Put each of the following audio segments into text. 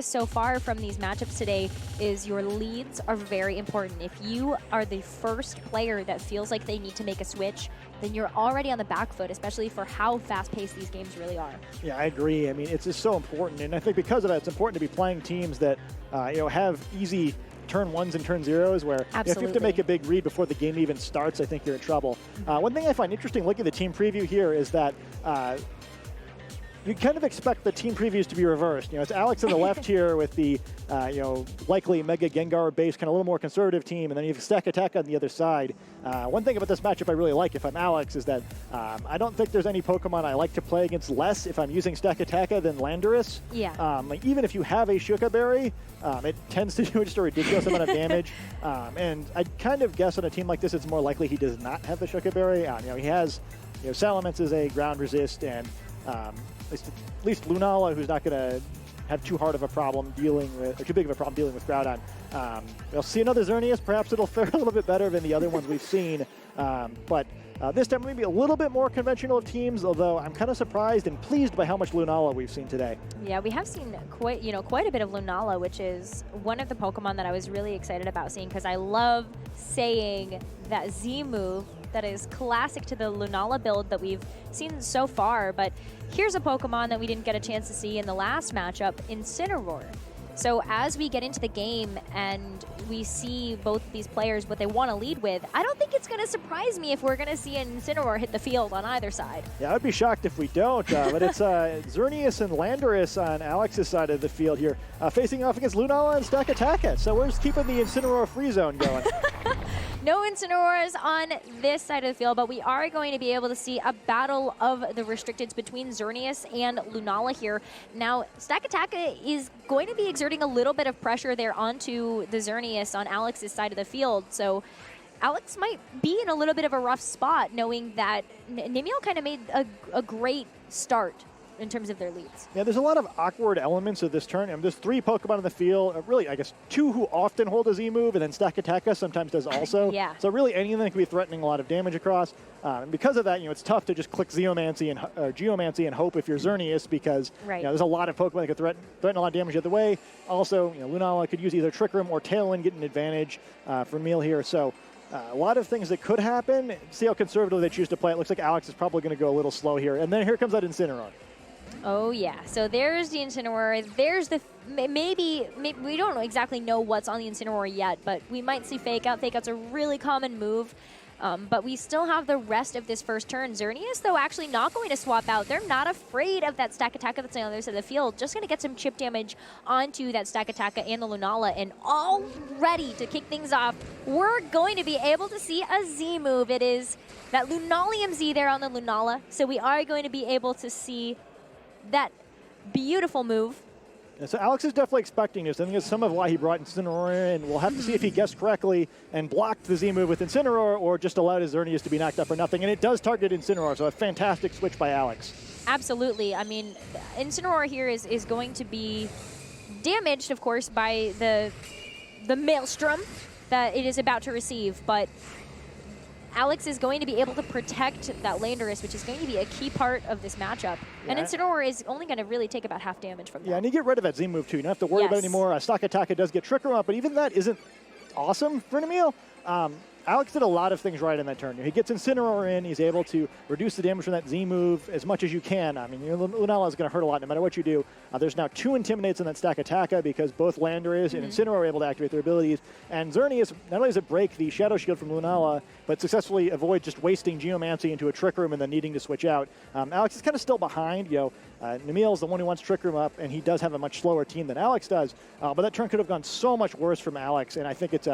So far from these matchups today is your leads are very important. If you are the first player that feels like they need to make a switch, then you're already on the back foot, especially for how fast-paced these games really are. Yeah, I agree. I mean, it's just so important, and I think because of that, it's important to be playing teams that have easy turn ones and turn zeros where if you have to make a big read before the game even starts, I think you're in trouble. One thing I find interesting looking at the team preview here is that you kind of expect the team previews to be reversed. It's Alex on the left here with the, likely Mega Gengar based kind of a little more conservative team, and then you have Stack Attack on the other side. One thing about this matchup I really like if I'm Alex is that I don't think there's any Pokemon I like to play against less if I'm using Stack Attacka than Landorus. Yeah. Even if you have a Shuka Berry, it tends to do just a ridiculous amount of damage. And I'd kind of guess on a team like this, it's more likely he does not have the Shuka Berry. He has, Salamence is a ground resist, and at least Lunala, who's not going to have too hard of a problem dealing with, or too big of a problem dealing with Groudon. We'll see another Xerneas. Perhaps it'll fare a little bit better than the other ones we've seen. But this time maybe a little bit more conventional of teams, although I'm kind of surprised and pleased by how much Lunala we've seen today. Yeah, we have seen quite a bit of Lunala, which is one of the Pokemon that I was really excited about seeing because I love saying that Z move that is classic to the Lunala build that we've seen so far. But here's a Pokemon that we didn't get a chance to see in the last matchup, Incineroar. So as we get into the game and we see both these players what they want to lead with, I don't think it's going to surprise me if we're going to see an Incineroar hit the field on either side. Yeah, I'd be shocked if we don't, but it's Xerneas and Landorus on Alex's side of the field here, facing off against Lunala and Stack Attacka. So we're just keeping the Incineroar free zone going. No Incineroars on this side of the field, but we are going to be able to see a battle of the restricteds between Xerneas and Lunala here. Now, Stack Attacka is going to be exerting a little bit of pressure there onto the Xerneas on Alex's side of the field, so Alex might be in a little bit of a rough spot knowing that Nimiel kind of made a great start in terms of their leads. Yeah, there's a lot of awkward elements of this turn. There's 3 Pokemon in the field, really, I guess 2 who often hold a Z move, and then Stack Attacka sometimes does also. Yeah. So really anything can be threatening a lot of damage across. And because of that, it's tough to just click Geomancy and hope if you're Xerneas because there's a lot of Pokemon that could threaten a lot of damage the other way. Also, Lunala could use either Trick Room or Tailwind, get an advantage for Meal here. So a lot of things that could happen. See how conservative they choose to play. It looks like Alex is probably going to go a little slow here. And then here comes that Incineroar. Oh, yeah. So there's the Incineroar. There's the... Maybe we don't exactly know what's on the Incineroar yet, but we might see Fake Out. Fake Out's a really common move. But we still have the rest of this first turn. Xerneas, though, actually not going to swap out. They're not afraid of that Stack Attacka that's on the other side of the field. Just going to get some chip damage onto that Stack Attacka and the Lunala. And all ready to kick things off, we're going to be able to see a Z move. It is that Lunalium Z there on the Lunala. So we are going to be able to see that beautiful move. And so Alex is definitely expecting this. I think it's some of why he brought Incineroar in. We'll have to see if he guessed correctly and blocked the Z move with Incineroar or just allowed his Xerneas to be knocked up for nothing. And it does target Incineroar, so a fantastic switch by Alex. Absolutely. I mean, Incineroar here is going to be damaged, of course, by the Maelstrom that it is about to receive, but Alex is going to be able to protect that Landorus, which is going to be a key part of this matchup. Yeah. And Incineroar is only going to really take about half damage from that. Yeah, and you get rid of that Z move, too. You don't have to worry about it anymore. Stack Attacka does get Trick Room up, but even that isn't awesome for Nimiel. Alex did a lot of things right in that turn. He gets Incineroar in. He's able to reduce the damage from that Z move as much as you can. I mean, Lunala is going to hurt a lot no matter what you do. There's now 2 Intimidates in that Stack Attacka because both Landorus and Incineroar are able to activate their abilities. And Xerneas, not only does it break the Shadow Shield from Lunala, but successfully avoid just wasting Geomancy into a Trick Room and then needing to switch out. Alex is kind of still behind. Nimiel is the one who wants Trick Room up, and he does have a much slower team than Alex does. But that turn could have gone so much worse from Alex, and I think it's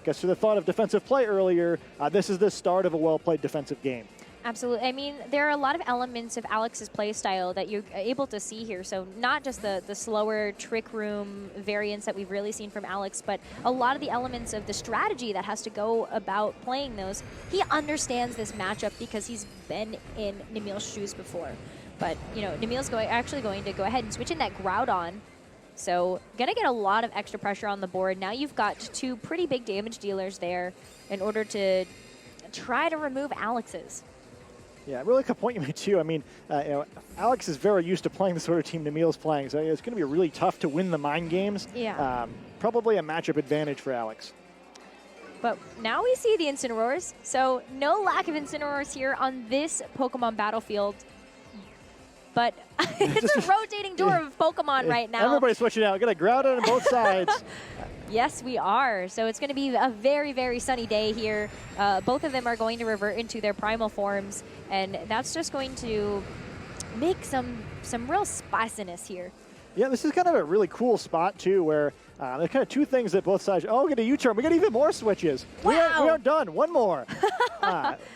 gets to the thought of defensive play earlier. This is the start of a well-played defensive game. Absolutely. I mean, there are a lot of elements of Alex's play style that you're able to see here. So not just the slower Trick Room variants that we've really seen from Alex, but a lot of the elements of the strategy that has to go about playing those. He understands this matchup because he's been in Nimiel's shoes before. But, Nimiel's actually going to go ahead and switch in that Groudon. So going to get a lot of extra pressure on the board. Now you've got 2 pretty big damage dealers there in order to try to remove Alex's. Yeah, really good point you made too. I mean, Alex is very used to playing the sort of team Namiel's playing, so it's going to be really tough to win the mind games. Yeah. Probably a matchup advantage for Alex. But now we see the Incineroars, so no lack of Incineroars here on this Pokemon battlefield. But it's a rotating door of Pokemon right now. Everybody's switching out. Got a Groudon on both sides. Yes, we are. So it's going to be a very, very sunny day here. Both of them are going to revert into their primal forms, and that's just going to make some real spiciness here. Yeah, this is kind of a really cool spot, too, where there's kind of two things that both sides... Oh, we get a U-turn. We got even more switches. Wow. We aren't done. One more.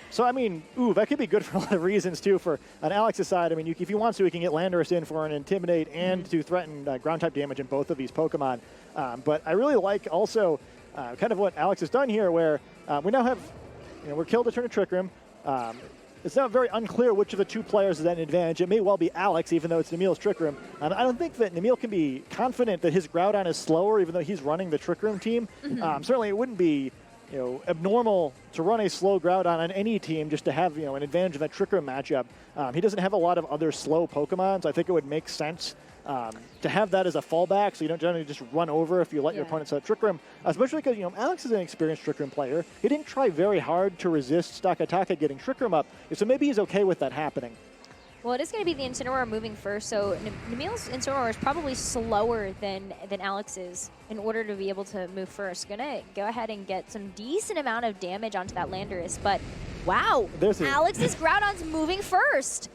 So, I mean, that could be good for a lot of reasons, too, for on Alex's side. I mean, if he wants to, he can get Landorus in for an Intimidate and to threaten ground-type damage in both of these Pokemon. But I really like also kind of what Alex has done here, where we now have... we're killed to turn a Trick Room. It's now very unclear which of the two players is at an advantage. It may well be Alex, even though it's Namiel's Trick Room. I don't think that Namiel can be confident that his Groudon is slower, even though he's running the Trick Room team. Certainly, it wouldn't be abnormal to run a slow Groudon on any team just to have an advantage in that Trick Room matchup. He doesn't have a lot of other slow Pokemon, so I think it would make sense to have that as a fallback, so you don't generally just run over if you let your opponent set Trick Room, especially because Alex is an experienced Trick Room player. He didn't try very hard to resist Stakataka getting Trick Room up, so maybe he's okay with that happening. Well, it is going to be the Incineroar moving first, so Namiel's Incineroar is probably slower than Alex's in order to be able to move first. Going to go ahead and get some decent amount of damage onto that Landorus, but wow, Alex's Groudon's moving first.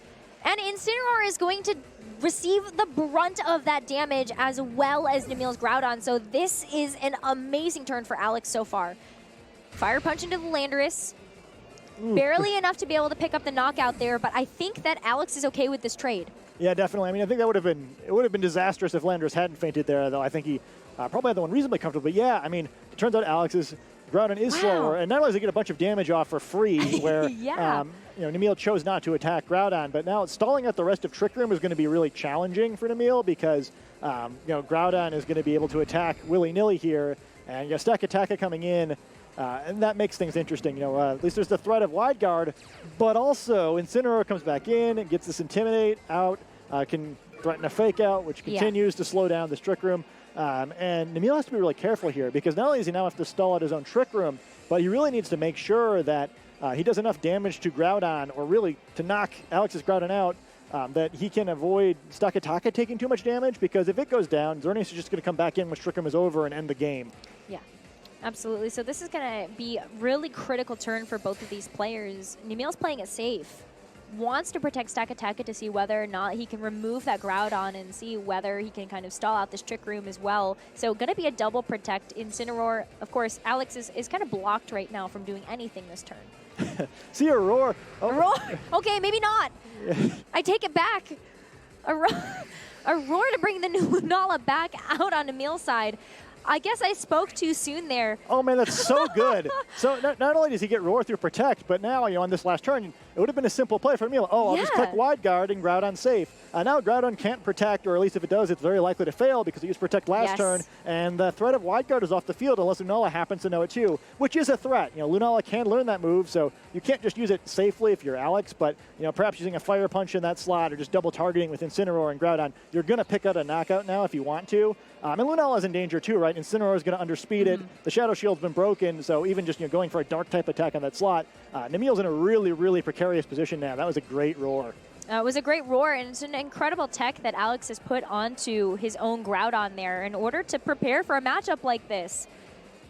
And Incineroar is going to receive the brunt of that damage as well as Namiel's Groudon, so this is an amazing turn for Alex so far. Fire Punch into the Landorus. Barely enough to be able to pick up the knockout there, but I think that Alex is okay with this trade. Yeah, definitely. I mean, I think that would have been disastrous if Landorus hadn't fainted there, though I think he probably had the one reasonably comfortable. But yeah, I mean, it turns out Alex's Groudon is slower, and not only does he get a bunch of damage off for free, where Namiel chose not to attack Groudon, but now stalling out the rest of Trick Room is going to be really challenging for Namiel because Groudon is going to be able to attack willy-nilly here, and you got Stakataka coming in. And that makes things interesting. At least there's the threat of Wide Guard, but also Incineroar comes back in and gets this Intimidate out, can threaten a Fake Out, which continues to slow down this Trick Room. And Namiel has to be really careful here because not only does he now have to stall out his own Trick Room, but he really needs to make sure that he does enough damage to Groudon, or really to knock Alex's Groudon out, that he can avoid Stakataka taking too much damage, because if it goes down, Xerneas is just going to come back in when Trick Room is over and end the game. Yeah. Absolutely. So this is going to be a really critical turn for both of these players. Namiel's playing it safe. Wants to protect Stakataka to see whether or not he can remove that Groudon and see whether he can kind of stall out this Trick Room as well. So going to be a double protect. Incineroar, of course, Alex is kind of blocked right now from doing anything this turn. See a roar. Oh. A roar? Okay, maybe not. I take it back. A roar to bring the new Lunala back out on Namiel's side. I guess I spoke too soon there. Oh, man, that's so good. So not only does he get Roar through Protect, but now, on this last turn, it would have been a simple play for Namiel. I'll just click Wide Guard and Groudon safe. Now Groudon can't Protect, or at least if it does, it's very likely to fail because he used Protect last turn. And the threat of Wide Guard is off the field unless Lunala happens to know it too, which is a threat. Lunala can learn that move, so you can't just use it safely if you're Alex, but perhaps using a Fire Punch in that slot or just double targeting with Incineroar and Groudon, you're going to pick out a knockout now if you want to. And Lunala is in danger too, right? Incineroar is going to underspeed it. The Shadow Shield's been broken, so even just going for a Dark-type attack on that slot, Namiel's in a really, really precarious position now. That was a great roar. It was a great roar, and it's an incredible tech that Alex has put onto his own Groudon there in order to prepare for a matchup like this.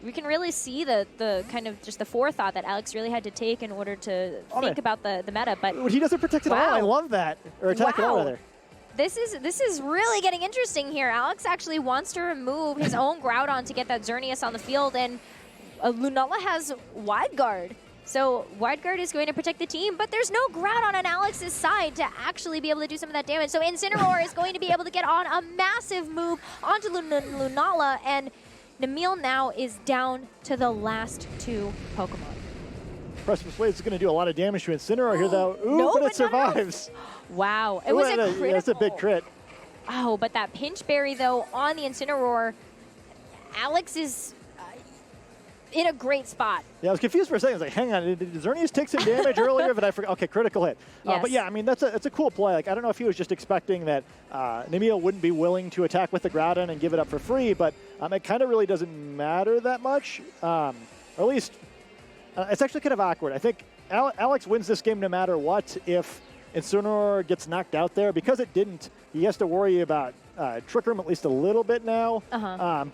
We can really see the kind of just the forethought that Alex really had to take in order to think about the meta. But he doesn't protect at all. I love that. Or attack at all, rather. This is really getting interesting here. Alex actually wants to remove his own Groudon to get that Xerneas on the field, and Lunala has Wide Guard. So Wide Guard is going to protect the team, but there's no Groudon on Alex's side to actually be able to do some of that damage. So Incineroar is going to be able to get on a massive move onto Lunala, and Namiel now is down to the last two Pokemon. Precipice Blade is going to do a lot of damage to Incineroar here, though. But it survives. Wow. It was a critical. That's a big crit. Oh, but that Pinch Berry, though, on the Incineroar, Alex is in a great spot. Yeah, I was confused for a second. I was like, hang on, did Xerneas take some damage earlier? But I forgot. Okay, critical hit. Yes. But yeah, I mean, that's a cool play. Like, I don't know if he was just expecting that Nemiel wouldn't be willing to attack with the Groudon and give it up for free, but it kind of really doesn't matter that much. Or at least, it's actually kind of awkward. I think Alex wins this game no matter what if Incineroar gets knocked out there. Because it didn't, he has to worry about Trick Room at least a little bit now.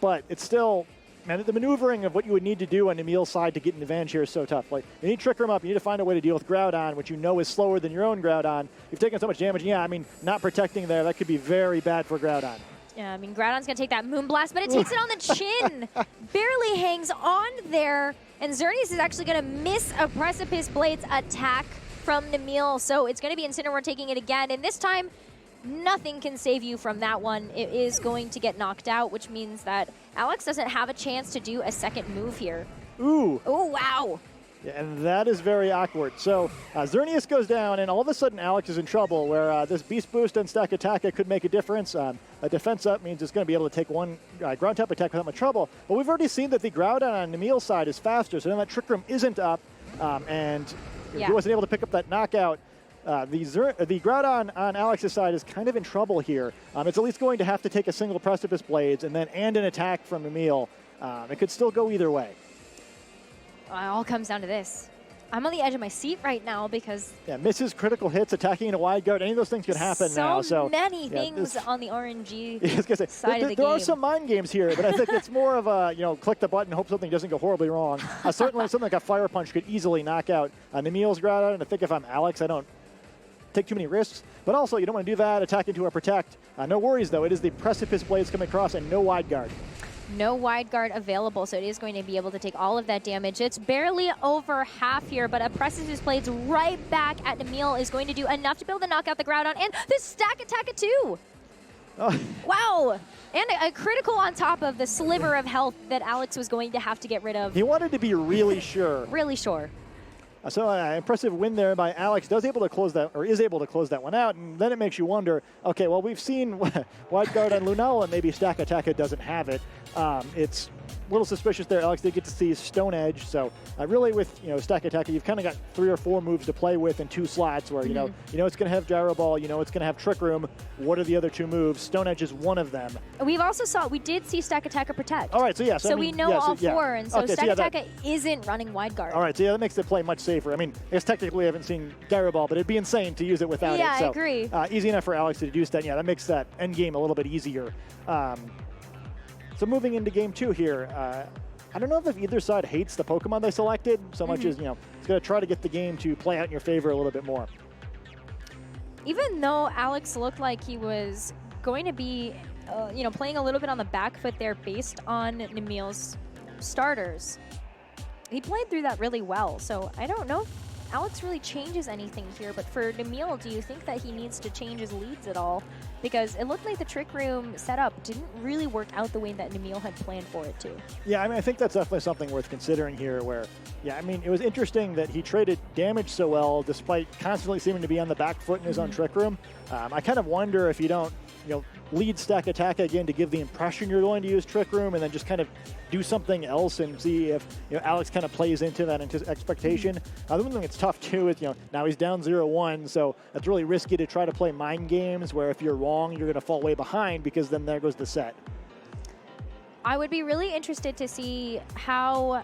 But it's still... Man, the maneuvering of what you would need to do on Nemiel's side to get an advantage here is so tough. Like, you need to Trick Room up. You need to find a way to deal with Groudon, which you know is slower than your own Groudon. You've taken so much damage. Yeah, I mean, not protecting there, that could be very bad for Groudon. Yeah, I mean, Groudon's going to take that Moonblast, but it takes it on the chin. Barely hangs on there. And Xerneas is actually going to miss a Precipice Blades attack from Nemiel. So it's going to be Incineroar taking it again. And this time, nothing can save you from that one. It is going to get knocked out, which means that Alex doesn't have a chance to do a second move here. Ooh. Oh, wow. Yeah, and that is very awkward. So Xerneas goes down, and all of a sudden Alex is in trouble, where this Beast Boost and Stack Attack could make a difference. A defense up means it's going to be able to take one ground type attack without much trouble. But we've already seen that the Groudon on Nemiel's side is faster, so then that Trick Room isn't up, and he wasn't able to pick up that knockout. The Groudon on Alex's side is kind of in trouble here. It's at least going to have to take a single Precipice Blades and an attack from Nemiel. It could still go either way. It all comes down to this. I'm on the edge of my seat right now because... Yeah, misses, critical hits, attacking in a wide guard. Any of those things could happen now. So many things on the RNG side of the game. There are some mind games here, but I think it's more of a, click the button, hope something doesn't go horribly wrong. Certainly something like a Fire Punch could easily knock out Nemiel's Groudon. And I think if I'm Alex, I don't take too many risks. But also, you don't want to do that, attack into a Protect. No worries, though. It is the Precipice Blades coming across and no wide guard. No wide guard available, so it is going to be able to take all of that damage. It's barely over half here, but a Precipice Blades right back at Nemiel is going to do enough to be able to knock out the Groudon, and this Stack Attack at 2. Oh. Wow. And a critical on top of the sliver of health that Alex was going to have to get rid of. He wanted to be really sure. Really sure. So impressive win there by Alex. Is able to close that one out, and then it makes you wonder, okay, well, we've seen wide guard on Lunala, and maybe Stack Attack doesn't have it. It's a little suspicious there. Alex did get to see Stone Edge, so really with Stack Attack, you've kind of got 3 or 4 moves to play with in 2 slots where you know it's going to have Gyro Ball, it's going to have Trick Room. What are the other 2 moves? Stone Edge is one of them. We did see Stack Attack or Protect. All right, so yeah, so we know all 4, and so Stack Attack isn't running wide guard. All right, so yeah, that makes the play much safer. I mean, I guess technically we haven't seen Gyro Ball, but it'd be insane to use it without it. Yeah, So, I agree. Easy enough for Alex to deduce that. Yeah, that makes that end game a little bit easier. So moving into game 2 here, I don't know if either side hates the Pokemon they selected so much as, it's going to try to get the game to play out in your favor a little bit more. Even though Alex looked like he was going to be, playing a little bit on the back foot there based on Nemiel's starters, he played through that really well. So I don't know if Alex really changes anything here, but for Nemiel, do you think that he needs to change his leads at all? Because it looked like the Trick Room setup didn't really work out the way that Nemiel had planned for it to. Yeah, I mean, I think that's definitely something worth considering here where, it was interesting that he traded damage so well despite constantly seeming to be on the back foot in his own Trick Room. I kind of wonder if you don't, lead Stack Attack again to give the impression you're going to use Trick Room and then just kind of do something else and see if Alex kind of plays into that expectation. The one thing that's tough too is now he's down 0-1, so it's really risky to try to play mind games where if you're wrong, you're going to fall way behind because then there goes the set. I would be really interested to see how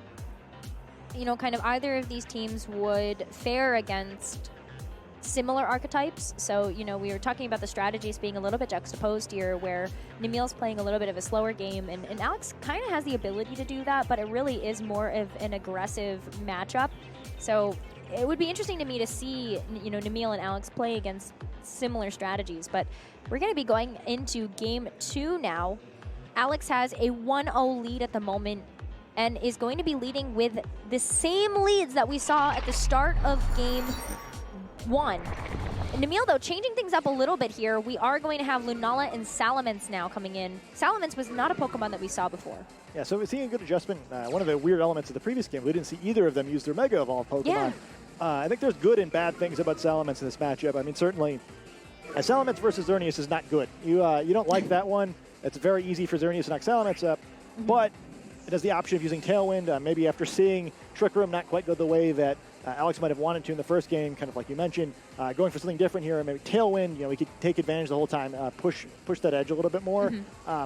kind of either of these teams would fare against similar archetypes. So, we were talking about the strategies being a little bit juxtaposed here where Nemiel's playing a little bit of a slower game and Alex kind of has the ability to do that, but it really is more of an aggressive matchup. So it would be interesting to me to see, Nemiel and Alex play against similar strategies, but we're going to be going into game 2 now. Alex has a 1-0 lead at the moment and is going to be leading with the same leads that we saw at the start of game 1. And Nemiel, though, changing things up a little bit here. We are going to have Lunala and Salamence now coming in. Salamence was not a Pokemon that we saw before. Yeah, so we're seeing a good adjustment. One of the weird elements of the previous game, we didn't see either of them use their Mega Evolve Pokemon. Yeah. I think there's good and bad things about Salamence in this matchup. I mean, certainly, Salamence versus Xerneas is not good. You don't like that one. It's very easy for Xerneas to knock Salamence up. But it has the option of using Tailwind, maybe after seeing Trick Room not quite go the way that Alex might have wanted to in the first game, kind of like you mentioned, going for something different here, maybe Tailwind, we could take advantage the whole time, push that edge a little bit more.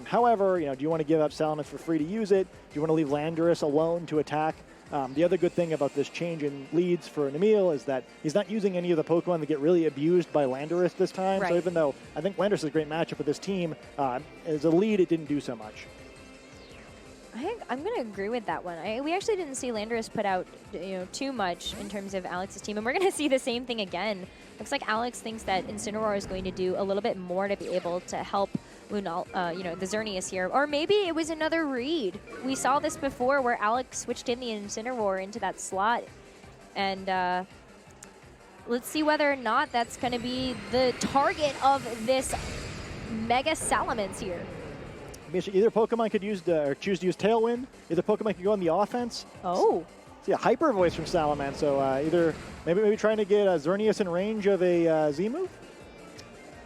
However, do you want to give up Salamence for free to use it? Do you want to leave Landorus alone to attack? The other good thing about this change in leads for Namiel is that he's not using any of the Pokemon that get really abused by Landorus this time. Right. So even though I think Landorus is a great matchup with this team, as a lead, it didn't do so much. I'm going to agree with that one. We actually didn't see Landorus put out too much in terms of Alex's team, and we're going to see the same thing again. Looks like Alex thinks that Incineroar is going to do a little bit more to be able to help Lunala, the Xerneas here. Or maybe it was another read. We saw this before where Alex switched in the Incineroar into that slot. And let's see whether or not that's going to be the target of this Mega Salamence here. Either Pokemon could use or choose to use Tailwind. Either Pokemon could go on the offense. Oh. See a Hyper Voice from Salamence. So either maybe trying to get Xerneas in range of a Z move.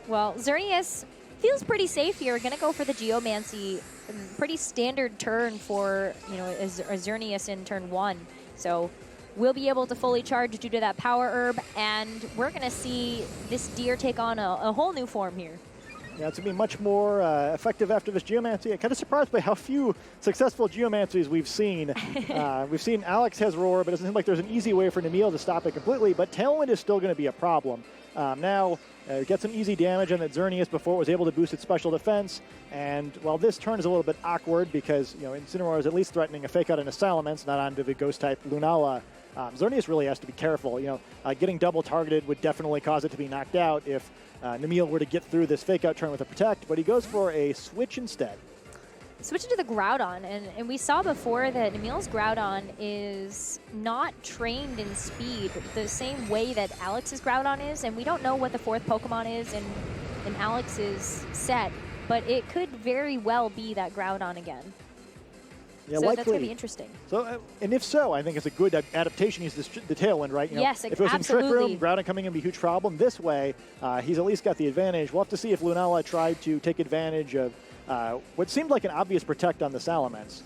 Well, Xerneas feels pretty safe here. Going to go for the Geomancy. Pretty standard turn for a Xerneas in turn 1. So we'll be able to fully charge due to that Power Herb, and we're going to see this deer take on a whole new form here. Yeah, it's going to be much more effective after this Geomancy. I'm kind of surprised by how few successful Geomancies we've seen. We've seen Alex has Roar, but it doesn't seem like there's an easy way for Namiel to stop it completely, but Tailwind is still going to be a problem. Now, get some easy damage on that Xerneas before it was able to boost its special defense, and while this turn is a little bit awkward because Incineroar is at least threatening a Fake Out and a Salamence, not onto the Ghost-type Lunala, Xerneas really has to be careful. Getting double targeted would definitely cause it to be knocked out if Namiel were to get through this Fake Out turn with a Protect, but he goes for a switch instead. Switch into the Groudon, and we saw before that Namiel's Groudon is not trained in speed the same way that Alex's Groudon is, and we don't know what the 4th Pokemon is in Alex's set, but it could very well be that Groudon again. Yeah, so likely. That's going to be interesting. So, and if so, I think it's a good adaptation. Use the Tailwind, right? Yes, if it was absolutely. in Trick Room, Groudon coming in would be a huge problem. This way, he's at least got the advantage. We'll have to see if Lunala tried to take advantage of what seemed like an obvious Protect on the Salamence.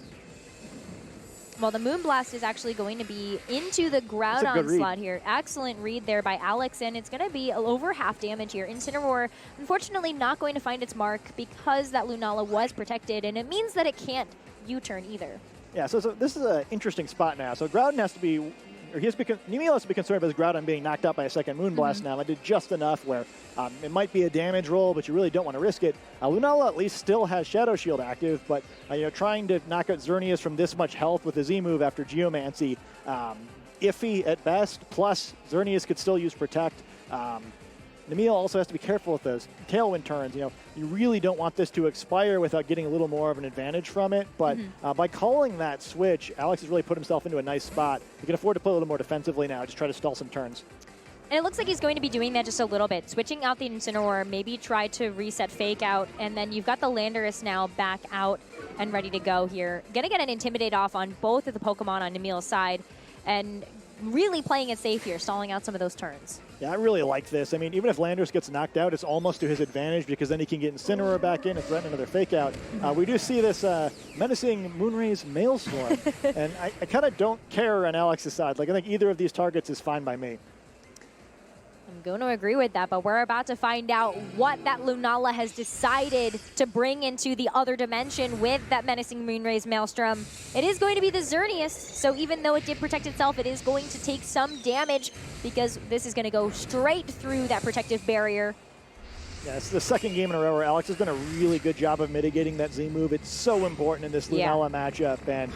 Well, the Moonblast is actually going to be into the Groudon slot here. Excellent read there by Alex, and it's going to be over half damage here. Incineroar, unfortunately, not going to find its mark because that Lunala was protected, and it means that it can't U-turn either. Yeah, so this is an interesting spot now. So Groudon has to be, or Namiel has to be concerned about his Groudon being knocked out by a second Moonblast now. I did just enough where it might be a damage roll, but you really don't want to risk it. Lunala at least still has Shadow Shield active, but trying to knock out Xerneas from this much health with a Z move after Geomancy, iffy at best. Plus, Xerneas could still use Protect. Namiel also has to be careful with those Tailwind turns. You really don't want this to expire without getting a little more of an advantage from it. But by calling that switch, Alex has really put himself into a nice spot. He can afford to play a little more defensively now, just try to stall some turns. And it looks like he's going to be doing that just a little bit. Switching out the Incineroar, maybe try to reset Fake Out, and then you've got the Landorus now back out and ready to go here. Gonna get an Intimidate off on both of the Pokemon on Namiel's side, and really playing it safe here, stalling out some of those turns. Yeah, I really like this. I mean, even if Landorus gets knocked out, it's almost to his advantage because then he can get Incineroar back in and threaten another Fake Out. We do see this menacing Moonraze Maelstrom, and I kind of don't care on Alex's side. Like, I think either of these targets is fine by me. I'm going to agree with that, but we're about to find out what that Lunala has decided to bring into the other dimension with that menacing Moonraze Maelstrom. It is going to be the Xerneas, so even though it did protect itself, it is going to take some damage because this is going to go straight through that protective barrier. Yeah, it's the second game in a row where Alex has done a really good job of mitigating that Z move. It's so important in this Lunala matchup, and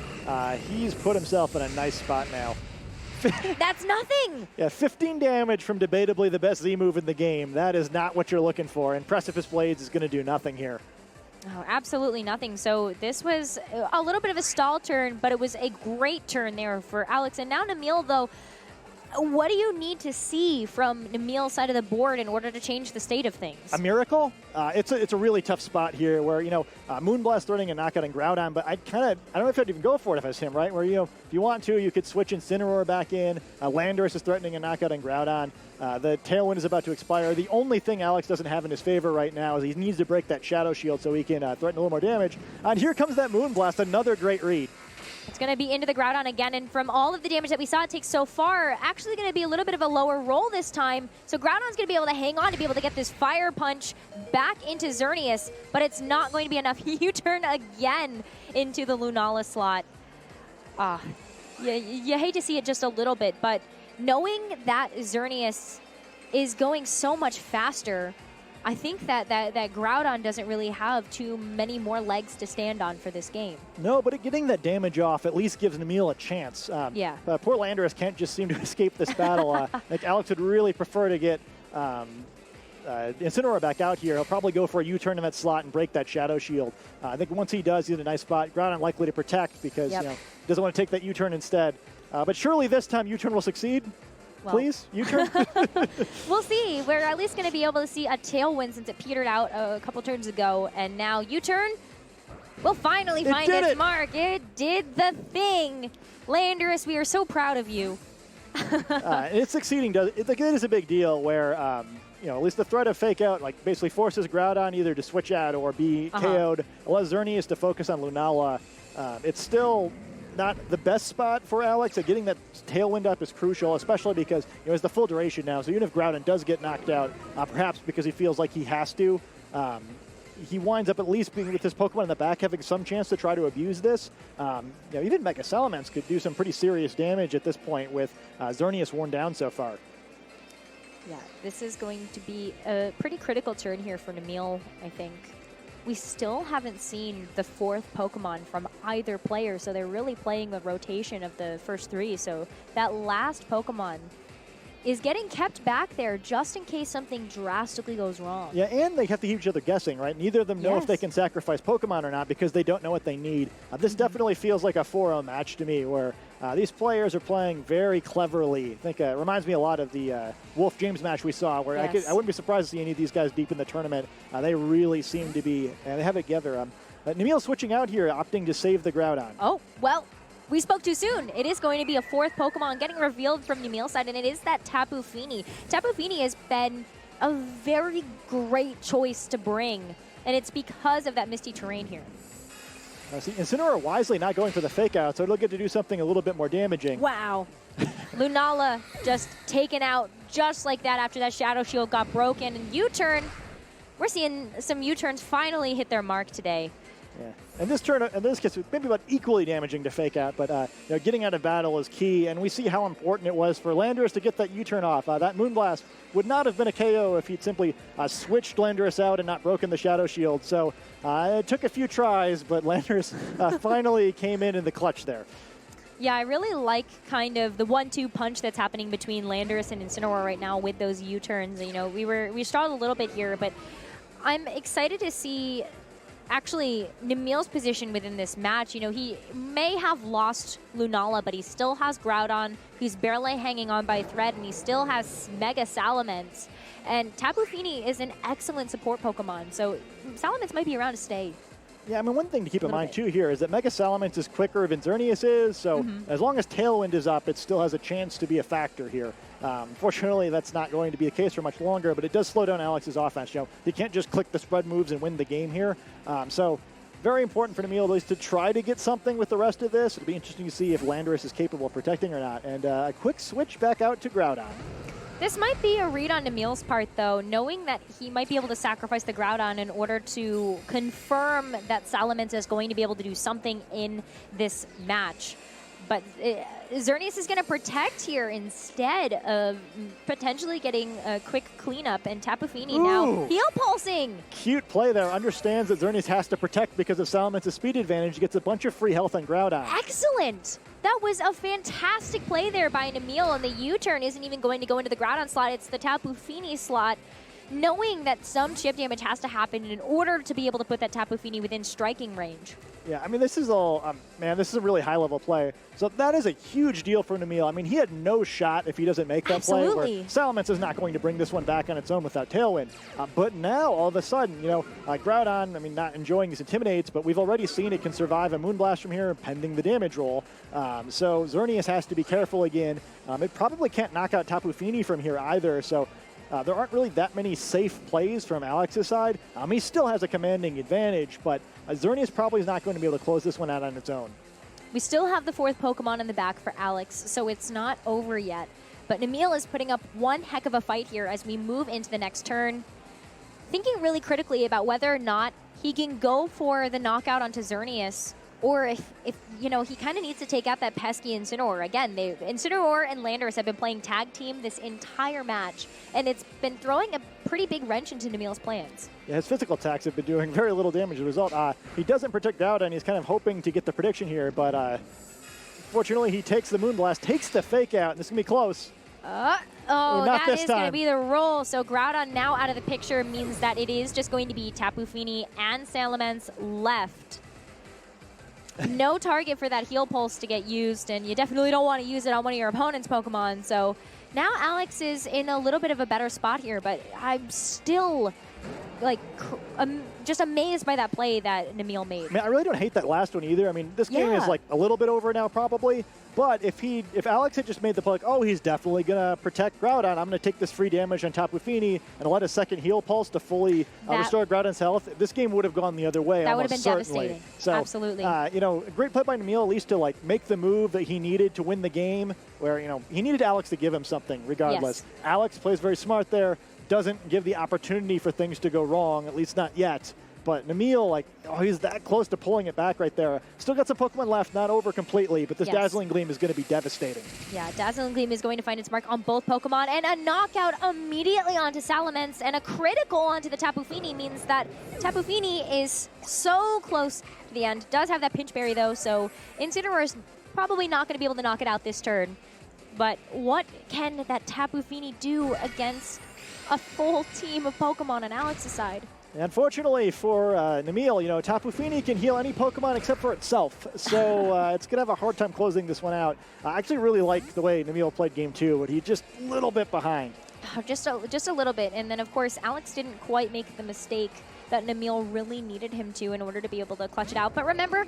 he's put himself in a nice spot now. That's nothing! Yeah, 15 damage from debatably the best Z move in the game. That is not what you're looking for, and Precipice Blades is going to do nothing here. Oh, absolutely nothing. So this was a little bit of a stall turn, but it was a great turn there for Alex. And now Namiel, though, what do you need to see from Namiel's side of the board in order to change the state of things? A miracle? It's a really tough spot here where, Moonblast threatening a knockout and Groudon, but I don't know if I'd even go for it if I was him, right? Where, if you want to, you could switch Incineroar back in. Landorus is threatening a knockout and Groudon. The Tailwind is about to expire. The only thing Alex doesn't have in his favor right now is he needs to break that Shadow Shield so he can threaten a little more damage. And here comes that Moonblast, another great read. It's going to be into the Groudon again, and from all of the damage that we saw it take so far, actually going to be a little bit of a lower roll this time. So Groudon's going to be able to hang on to be able to get this Fire Punch back into Xerneas, but it's not going to be enough. U-turn again into the Lunala slot. You hate to see it just a little bit, but knowing that Xerneas is going so much faster, I think that Groudon doesn't really have too many more legs to stand on for this game. No, but getting that damage off at least gives Namiel a chance. Yeah. Poor Landorus can't just seem to escape this battle. Like Alex would really prefer to get Incineroar back out here. He'll probably go for a U-turn in that slot and break that Shadow Shield. I think once he does, he's in a nice spot. Groudon likely to protect because you know, doesn't want to take that U-turn instead. But surely this time U-turn will succeed. Well, please, U-turn. We'll see. We're at least going to be able to see a Tailwind since it petered out a couple turns ago. And now U-turn will finally find its mark. It did the thing. Landorus, we are so proud of you. It's succeeding. It is a big deal where, you know, at least the threat of Fake Out like basically forces Groudon either to switch out or be KO'd. Allows Xerneas to focus on Lunala. It's still not the best spot for Alex. Getting that Tailwind up is crucial, especially because you know it's the full duration now. So even if Groudon does get knocked out, perhaps because he feels like he has to, he winds up at least being with his Pokemon in the back having some chance to try to abuse this. You know, even Mega Salamence could do some pretty serious damage at this point with Xerneas worn down so far. Yeah, this is going to be a pretty critical turn here for Namiel, I think. We still haven't seen the fourth Pokemon from either player, so they're really playing the rotation of the first three. So that last Pokemon is getting kept back there just in case something drastically goes wrong. Yeah, and they have to keep each other guessing, right? Neither of them know if they can sacrifice Pokemon or not because they don't know what they need. This definitely feels like a 4-0 match to me where these players are playing very cleverly. I think it reminds me a lot of the Wolf James match we saw where I wouldn't be surprised to see any of these guys deep in the tournament. They really seem to be, and they have it together. Namiel switching out here, opting to save the Groudon. Oh, well. We spoke too soon. It is going to be a fourth Pokemon getting revealed from Namiel's side, and it is that Tapu Fini. Tapu Fini has been a very great choice to bring, and it's because of that misty terrain here. See, Incineroar wisely not going for the Fake Out, so it'll get to do something a little bit more damaging. Wow. Lunala just taken out just like that after that Shadow Shield got broken. And U-turn, we're seeing some U-turns finally hit their mark today. Yeah, and this turn, in this case, maybe about equally damaging to Fake Out, but you know, getting out of battle is key, and we see how important it was for Landorus to get that U-turn off. That Moonblast would not have been a KO if he'd simply switched Landorus out and not broken the Shadow Shield. So it took a few tries, but Landorus finally came in the clutch there. Yeah, I really like kind of the 1-2 punch that's happening between Landorus and Incineroar right now with those U-turns. You know, we struggled a little bit here, but I'm excited to see actually Namiel's position within this match. You know, he may have lost Lunala, but he still has Groudon, who's barely hanging on by a thread, and he still has Mega Salamence. And Tapu Fini is an excellent support Pokemon, so Salamence might be around to stay. Yeah, I mean, one thing to keep in mind, too, here is that Mega Salamence is quicker than Xerneas is, so as long as Tailwind is up, it still has a chance to be a factor here. Fortunately, that's not going to be the case for much longer, but it does slow down Alex's offense. You know, he can't just click the spread moves and win the game here. So very important for Namiel at least to try to get something with the rest of this. It'll be interesting to see if Landorus is capable of protecting or not. And a quick switch back out to Groudon. This might be a read on Namiel's part, though, knowing that he might be able to sacrifice the Groudon in order to confirm that Salamence is going to be able to do something in this match. But Xerneas is going to protect here instead of potentially getting a quick cleanup, and Tapu Fini now heal pulsing. Cute play there. Understands that Xerneas has to protect because of Salamence's speed advantage. Gets a bunch of free health on Groudon. Excellent. That was a fantastic play there by Namiel, and the U-turn isn't even going to go into the Groudon slot. It's the Tapu Fini slot. Knowing that some chip damage has to happen in order to be able to put that Tapu Fini within striking range. Yeah, I mean, this is all, man, this is a really high-level play. So that is a huge deal for Namiel. I mean, he had no shot if he doesn't make that play. Where Salamence is not going to bring this one back on its own without Tailwind. But now, all of a sudden, you know, Groudon, I mean, not enjoying these Intimidates, but we've already seen it can survive a Moonblast from here pending the damage roll. So Xerneas has to be careful again. It probably can't knock out Tapu Fini from here either, so there aren't really that many safe plays from Alex's side. He still has a commanding advantage, but Xerneas probably is not going to be able to close this one out on its own. We still have the 4th Pokemon in the back for Alex, so it's not over yet. But Namiel is putting up one heck of a fight here as we move into the next turn. Thinking really critically about whether or not he can go for the knockout onto Xerneas, or if you know, he kind of needs to take out that pesky Incineroar. Again, Incineroar and Landorus have been playing tag team this entire match, and it's been throwing a pretty big wrench into Namiel's plans. Yeah, his physical attacks have been doing very little damage as a result. He doesn't protect Groudon. He's kind of hoping to get the prediction here, but fortunately he takes the Moonblast, takes the fake out, and this is going to be close. That is going to be the roll. So Groudon now out of the picture means that it is just going to be Tapu Fini and Salamence left. No target for that Heal Pulse to get used, and you definitely don't want to use it on one of your opponent's Pokemon. So now Alex is in a little bit of a better spot here, but I'm still like just amazed by that play that Namiel made. I really don't hate that last one either. I mean, this game is like a little bit over now probably, but if Alex had just made the play like, oh, he's definitely going to protect Groudon, I'm going to take this free damage on Tapu Fini and let a second Heal Pulse to fully restore Groudon's health, this game would have gone the other way. That would have been certainly. Devastating. So, absolutely. You know, a great play by Namiel at least to like make the move that he needed to win the game, where, you know, he needed Alex to give him something regardless. Yes. Alex plays very smart there, doesn't give the opportunity for things to go wrong, at least not yet. But Namiel, like, oh, he's that close to pulling it back right there. Still got some Pokemon left, not over completely, but this Dazzling Gleam is going to be devastating. Yeah, Dazzling Gleam is going to find its mark on both Pokemon, and a knockout immediately onto Salamence, and a critical onto the Tapu Fini means that Tapu Fini is so close to the end. Does have that Pinch Berry, though, so Incineroar is probably not going to be able to knock it out this turn. But what can that Tapu Fini do against a full team of Pokemon on Alex's side? Unfortunately for Namiel, you know, Tapu Fini can heal any Pokemon except for itself, so it's going to have a hard time closing this one out. I actually really like the way Namiel played game 2, but he's just a little bit behind. Just a little bit, and then of course Alex didn't quite make the mistake that Namiel really needed him to in order to be able to clutch it out. But remember,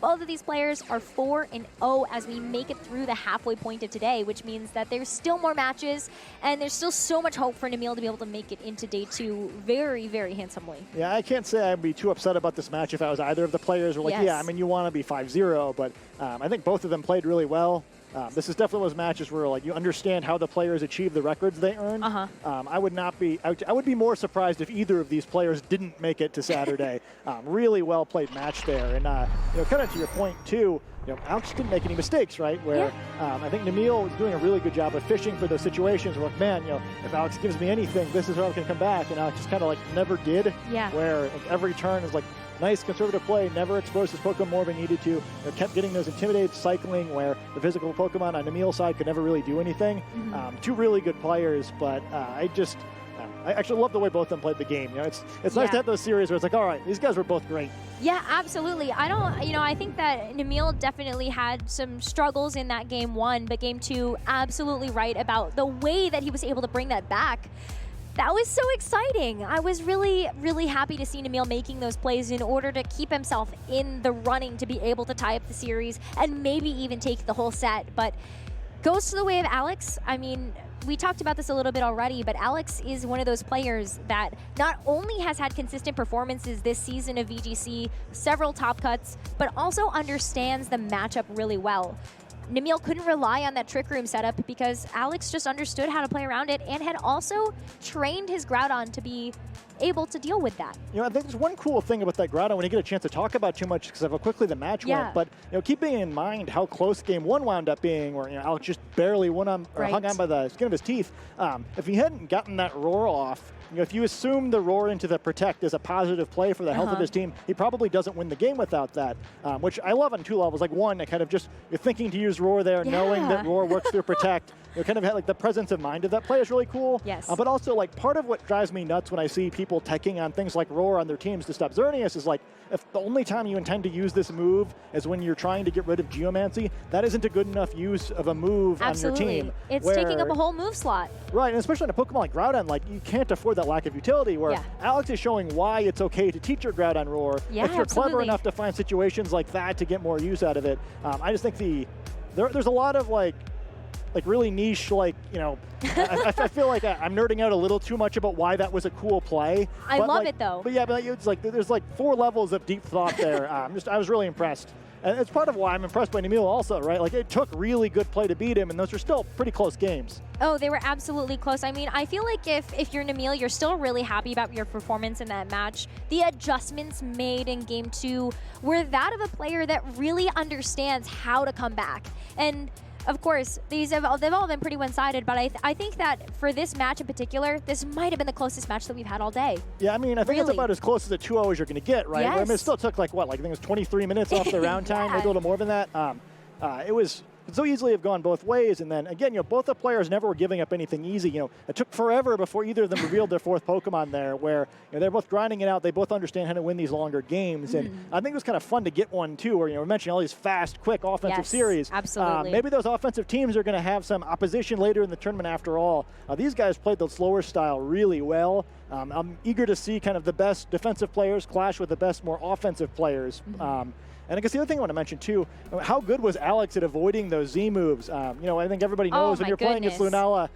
both of these players are 4-0 as we make it through the halfway point of today, which means that there's still more matches, and there's still so much hope for Namiel to be able to make it into day 2 very, very handsomely. Yeah, I can't say I'd be too upset about this match if I was either of the players. Or like, yeah, I mean, you want to be 5-0, but I think both of them played really well. This is definitely those matches where like you understand how the players achieve the records they earn. I would be more surprised if either of these players didn't make it to Saturday. Really well played match there, and you know, kind of to your point too. You know, Alex didn't make any mistakes, right? Where I think Namiel is doing a really good job of fishing for those situations where, man, you know, if Alex gives me anything, this is how I can come back, and Alex just kind of like never did. Yeah. Where like, every turn is like. Nice conservative play, never exposed his Pokemon more than he needed to. You know, kept getting those intimidated cycling where the physical Pokemon on Namiel's side could never really do anything. Two really good players, but I actually love the way both of them played the game. You know, it's nice to have those series where it's like, all right, these guys were both great. Yeah, absolutely. I think that Namiel definitely had some struggles in that game 1, but game 2, absolutely right about the way that he was able to bring that back. That was so exciting. I was really, really happy to see Namiel making those plays in order to keep himself in the running to be able to tie up the series and maybe even take the whole set. But goes to the way of Alex. I mean, we talked about this a little bit already, but Alex is one of those players that not only has had consistent performances this season of VGC, several top cuts, but also understands the matchup really well. Namiel couldn't rely on that Trick Room setup because Alex just understood how to play around it and had also trained his Groudon to be able to deal with that. You know, I think there's one cool thing about that Groudon when you get a chance to talk about too much because of how quickly the match went. But you know, keeping in mind how close game 1 wound up being, where Alex just barely won on or hung on by the skin of his teeth. If he hadn't gotten that roar off, you know, if you assume the roar into the protect is a positive play for the health of his team, he probably doesn't win the game without that, which I love on 2 levels. Like 1, I kind of just, you're thinking to use roar there, knowing that roar works through protect. You kind of had like the presence of mind of that play is really cool. Yes. But also like part of what drives me nuts when I see people teching on things like roar on their teams to stop Xerneas is like, if the only time you intend to use this move is when you're trying to get rid of Geomancy, that isn't a good enough use of a move on your team. It's taking up a whole move slot. Right, and especially on a Pokemon like Groudon, like you can't afford that lack of utility where Alex is showing why it's okay to teach your Groudon roar. If you're clever enough to find situations like that to get more use out of it. I just think there's a lot of like really niche, like, you know, I feel like I'm nerding out a little too much about why that was a cool play. I love it though. But yeah, but it's like there's like 4 levels of deep thought there. I was really impressed. And it's part of why I'm impressed by Namiel also, right? Like, it took really good play to beat him, and those are still pretty close games. Oh, they were absolutely close. I mean, I feel like if you're Namiel, you're still really happy about your performance in that match. The adjustments made in Game 2 were that of a player that really understands how to come back. And of course, they've all been pretty one-sided, but I think that for this match in particular, this might have been the closest match that we've had all day. Yeah, I mean, I think it's about as close as a 2-0 as you're going to get, right? Yes. I mean, it still took, like, what, like, I think it was 23 minutes off the round time, maybe a little more than that. It was could so easily have gone both ways. And then, again, both the players never were giving up anything easy. It took forever before either of them revealed their fourth Pokemon there, where they're both grinding it out. They both understand how to win these longer games. And I think it was kind of fun to get one, too, where we're mentioning all these fast, quick offensive series. Absolutely. Maybe those offensive teams are going to have some opposition later in the tournament after all. These guys played the slower style really well. I'm eager to see kind of the best defensive players clash with the best, more offensive players. And I guess the other thing I want to mention, too, how good was Alex at avoiding those Z moves? I think everybody knows when you're playing against Lunala,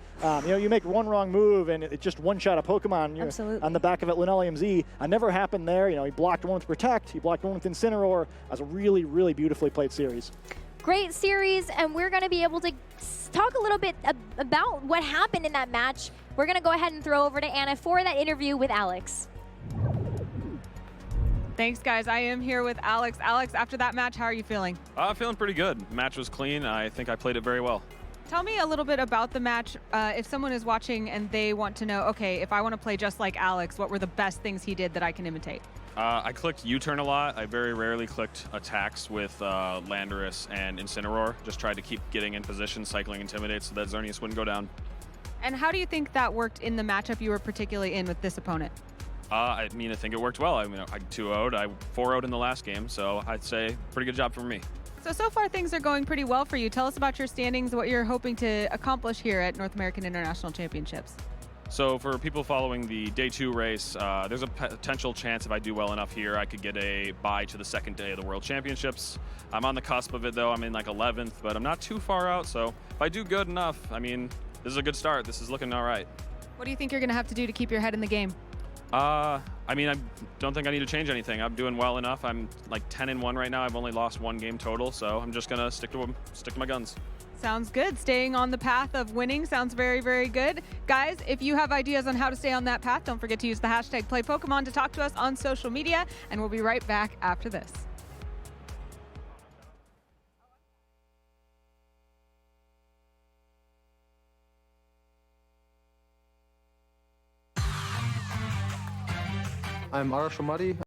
you make one wrong move and it's just one-shot a Pokemon on the back of it, Lunalium Z. Never happened there. He blocked one with Protect. He blocked one with Incineroar. It was a really, really beautifully played series. Great series, and we're going to be able to talk a little bit about what happened in that match. We're going to go ahead and throw over to Anna for that interview with Alex. Thanks, guys. I am here with Alex. Alex, after that match, how are you feeling? Feeling pretty good. Match was clean. I think I played it very well. Tell me a little bit about the match. If someone is watching and they want to know, okay, if I want to play just like Alex, what were the best things he did that I can imitate? I clicked U-turn a lot. I very rarely clicked attacks with Landorus and Incineroar. Just tried to keep getting in position, cycling Intimidate so that Xerneas wouldn't go down. And how do you think that worked in the matchup you were particularly in with this opponent? I think it worked well. I 2-0'd. I 4-0'd in the last game, so I'd say pretty good job for me. So far things are going pretty well for you. Tell us about your standings, what you're hoping to accomplish here at North American International Championships. So for people following the Day 2 race, there's a potential chance if I do well enough here, I could get a bye to the second day of the World Championships. I'm on the cusp of it, though. I'm in like 11th, but I'm not too far out. So if I do good enough, this is a good start. This is looking all right. What do you think you're going to have to do to keep your head in the game? I don't think I need to change anything. I'm doing well enough. I'm like 10-1 right now. I've only lost one game total, so I'm just gonna stick to my guns. Sounds good. Staying on the path of winning sounds very, very good. Guys, if you have ideas on how to stay on that path, don't forget to use the hashtag PlayPokemon to talk to us on social media, and we'll be right back after this. I'm Arash Omari.